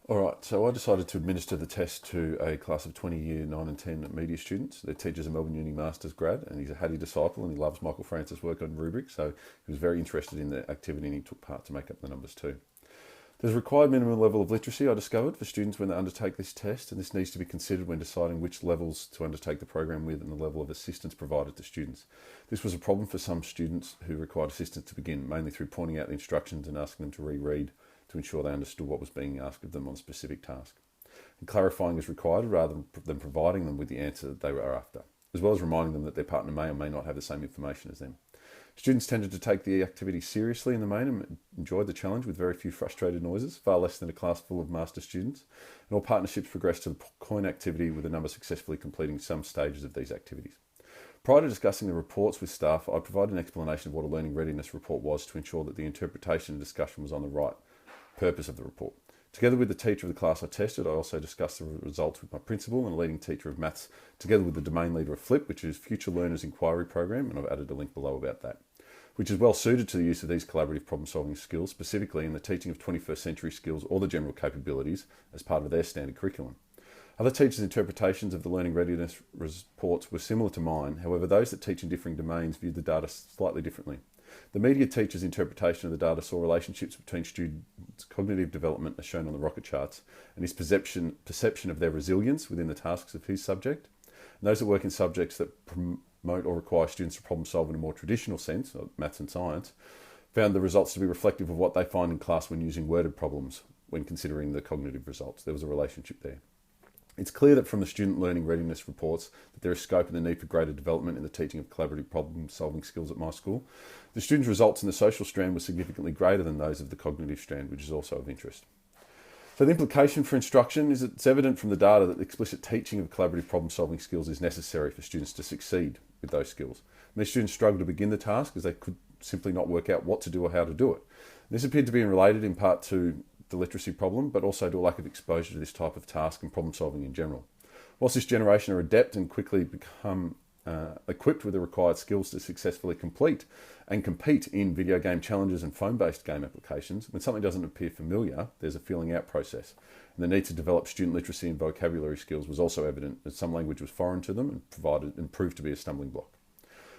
Alright, so I decided to administer the test to a class of 20 year 9 and 10 media students. Their teacher's a Melbourne Uni Masters grad and he's a Hattie disciple and he loves Michael Francis' work on rubrics, so he was very interested in the activity and he took part to make up the numbers too. There's a required minimum level of literacy, I discovered, for students when they undertake this test, and this needs to be considered when deciding which levels to undertake the program with and the level of assistance provided to students. This was a problem for some students who required assistance to begin, mainly through pointing out the instructions and asking them to reread to ensure they understood what was being asked of them on a specific task. And clarifying is required rather than providing them with the answer that they were after, as well as reminding them that their partner may or may not have the same information as them. Students tended to take the activity seriously in the main and enjoyed the challenge with very few frustrated noises, far less than a class full of master students. And all partnerships progressed to the coin activity with a number successfully completing some stages of these activities. Prior to discussing the reports with staff, I provided an explanation of what a learning readiness report was to ensure that the interpretation and discussion was on the right purpose of the report. Together with the teacher of the class I tested, I also discussed the results with my principal and a leading teacher of maths, together with the domain leader of FLIP, which is Future Learners Inquiry Program, and I've added a link below about that, which is well suited to the use of these collaborative problem-solving skills, specifically in the teaching of 21st century skills or the general capabilities as part of their standard curriculum. Other teachers' interpretations of the learning readiness reports were similar to mine, however those that teach in differing domains viewed the data slightly differently. The media teacher's interpretation of the data saw relationships between students' cognitive development as shown on the rocket charts and his perception of their resilience within the tasks of his subject. And those that work in subjects that promote or require students to problem solve in a more traditional sense, like maths and science, found the results to be reflective of what they find in class when using worded problems when considering the cognitive results. There was a relationship there. It's clear that from the student learning readiness reports that there is scope and the need for greater development in the teaching of collaborative problem-solving skills at my school. The students' results in the social strand were significantly greater than those of the cognitive strand, which is also of interest. So the implication for instruction is that it's evident from the data that explicit teaching of collaborative problem-solving skills is necessary for students to succeed with those skills. Many students struggle to begin the task as they could simply not work out what to do or how to do it. This appeared to be related in part to the literacy problem, but also to a lack of exposure to this type of task and problem solving in general. Whilst this generation are adept and quickly become equipped with the required skills to successfully complete and compete in video game challenges and phone-based game applications, when something doesn't appear familiar, there's a feeling out process. And the need to develop student literacy and vocabulary skills was also evident as some language was foreign to them and proved to be a stumbling block.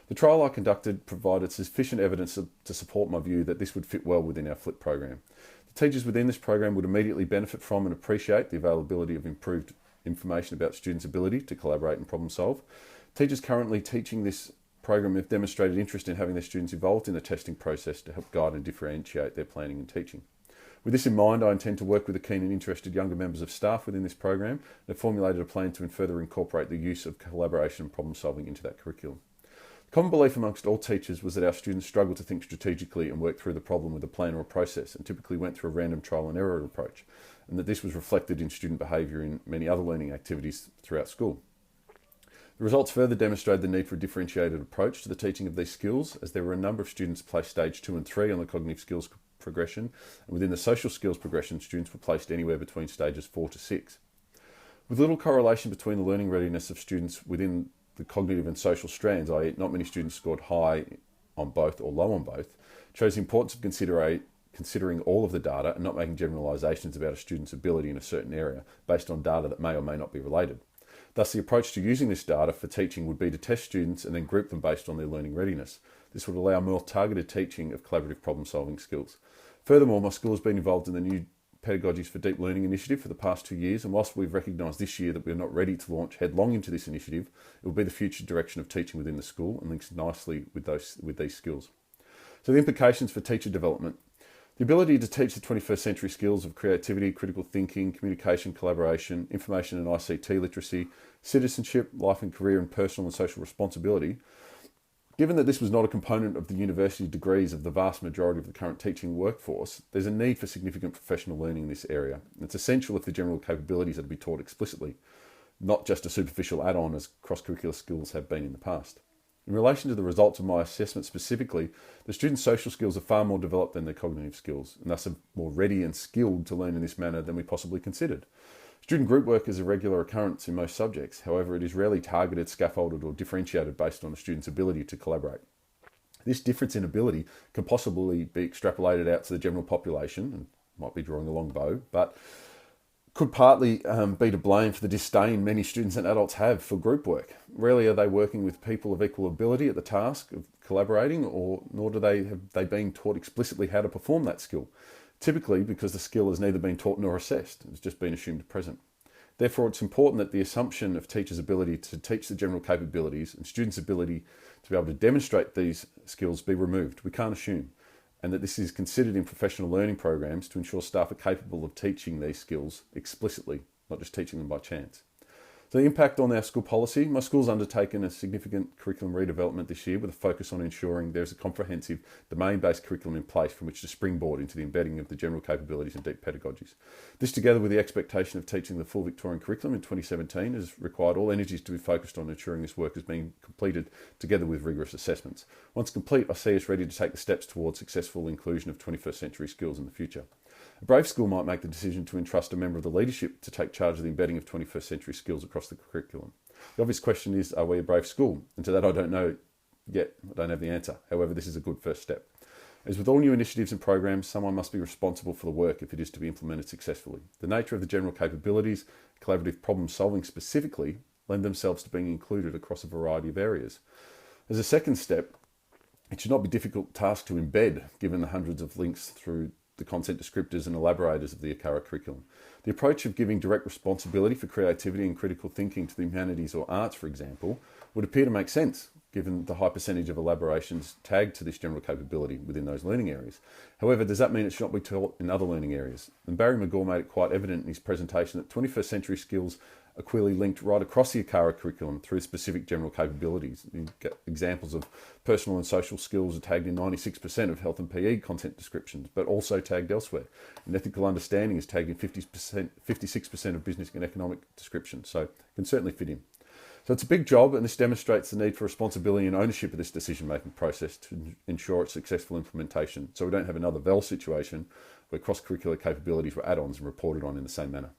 The trial I conducted provided sufficient evidence to support my view that this would fit well within our FLIP program. The teachers within this program would immediately benefit from and appreciate the availability of improved information about students' ability to collaborate and problem solve. Teachers currently teaching this program have demonstrated interest in having their students involved in the testing process to help guide and differentiate their planning and teaching. With this in mind, I intend to work with the keen and interested younger members of staff within this program and have formulated a plan to further incorporate the use of collaboration and problem solving into that curriculum. The common belief amongst all teachers was that our students struggled to think strategically and work through the problem with a plan or a process and typically went through a random trial and error approach, and that this was reflected in student behaviour in many other learning activities throughout school. The results further demonstrated the need for a differentiated approach to the teaching of these skills, as there were a number of students placed stage 2 and 3 on the cognitive skills progression, and within the social skills progression, students were placed anywhere between stages 4 to 6. With little correlation between the learning readiness of students within the cognitive and social strands, i.e. not many students scored high on both or low on both, shows the importance of considering all of the data and not making generalisations about a student's ability in a certain area based on data that may or may not be related. Thus, the approach to using this data for teaching would be to test students and then group them based on their learning readiness. This would allow more targeted teaching of collaborative problem-solving skills. Furthermore, my school has been involved in the new Pedagogies for Deep Learning initiative for the past 2 years, and whilst we've recognised this year that we're not ready to launch headlong into this initiative, it will be the future direction of teaching within the school and links nicely with these skills. So the implications for teacher development. The ability to teach the 21st century skills of creativity, critical thinking, communication, collaboration, information and ICT literacy, citizenship, life and career, and personal and social responsibility. Given that this was not a component of the university degrees of the vast majority of the current teaching workforce, there's a need for significant professional learning in this area. It's essential if the general capabilities are to be taught explicitly, not just a superficial add-on as cross-curricular skills have been in the past. In relation to the results of my assessment specifically, the students' social skills are far more developed than their cognitive skills, and thus are more ready and skilled to learn in this manner than we possibly considered. Student group work is a regular occurrence in most subjects. However, it is rarely targeted, scaffolded, or differentiated based on a student's ability to collaborate. This difference in ability can possibly be extrapolated out to the general population, and might be drawing a long bow, but could partly be to blame for the disdain many students and adults have for group work. Rarely are they working with people of equal ability at the task of collaborating, or nor have they been taught explicitly how to perform that skill. Typically because the skill has neither been taught nor assessed, it's just been assumed present. Therefore, it's important that the assumption of teachers' ability to teach the general capabilities and students' ability to be able to demonstrate these skills be removed. We can't assume. And that this is considered in professional learning programs to ensure staff are capable of teaching these skills explicitly, not just teaching them by chance. So the impact on our school policy. My school's undertaken a significant curriculum redevelopment this year with a focus on ensuring there's a comprehensive domain-based curriculum in place from which to springboard into the embedding of the general capabilities and deep pedagogies. This, together with the expectation of teaching the full Victorian curriculum in 2017, has required all energies to be focused on ensuring this work is being completed together with rigorous assessments. Once complete, I see us ready to take the steps towards successful inclusion of 21st century skills in the future. A brave school might make the decision to entrust a member of the leadership to take charge of the embedding of 21st century skills across the curriculum. The obvious question is, are we a brave school? And to that I don't know yet. I don't have the answer. However, this is a good first step. As with all new initiatives and programs, someone must be responsible for the work if it is to be implemented successfully. The nature of the general capabilities, collaborative problem solving specifically, lend themselves to being included across a variety of areas. As a second step, it should not be a difficult task to embed, given the hundreds of links through the content descriptors and elaborators of the ACARA curriculum. The approach of giving direct responsibility for creativity and critical thinking to the humanities or arts, for example, would appear to make sense, given the high percentage of elaborations tagged to this general capability within those learning areas. However, does that mean it should not be taught in other learning areas? And Barry McGaw made it quite evident in his presentation that 21st century skills are clearly linked right across the ACARA curriculum through specific general capabilities. You get examples of personal and social skills are tagged in 96% of health and PE content descriptions, but also tagged elsewhere. And ethical understanding is tagged in 56% of business and economic descriptions, so it can certainly fit in. So it's a big job, and this demonstrates the need for responsibility and ownership of this decision-making process to ensure its successful implementation, so we don't have another VEL situation where cross-curricular capabilities were add-ons and reported on in the same manner.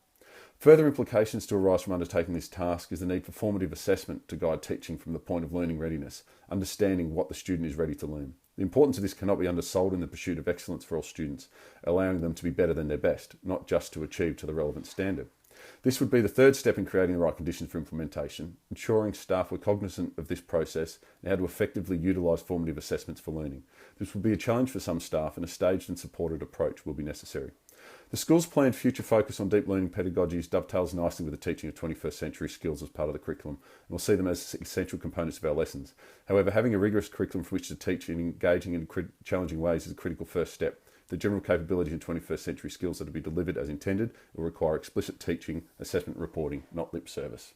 Further implications to arise from undertaking this task is the need for formative assessment to guide teaching from the point of learning readiness, understanding what the student is ready to learn. The importance of this cannot be undersold in the pursuit of excellence for all students, allowing them to be better than their best, not just to achieve to the relevant standard. This would be the third step in creating the right conditions for implementation, ensuring staff were cognizant of this process and how to effectively utilise formative assessments for learning. This will be a challenge for some staff, and a staged and supported approach will be necessary. The school's planned future focus on deep learning pedagogies dovetails nicely with the teaching of 21st century skills as part of the curriculum, and we'll see them as essential components of our lessons. However, having a rigorous curriculum for which to teach in engaging and challenging ways is a critical first step. The general capabilities and 21st century skills that are to be delivered as intended will require explicit teaching, assessment, reporting, not lip service.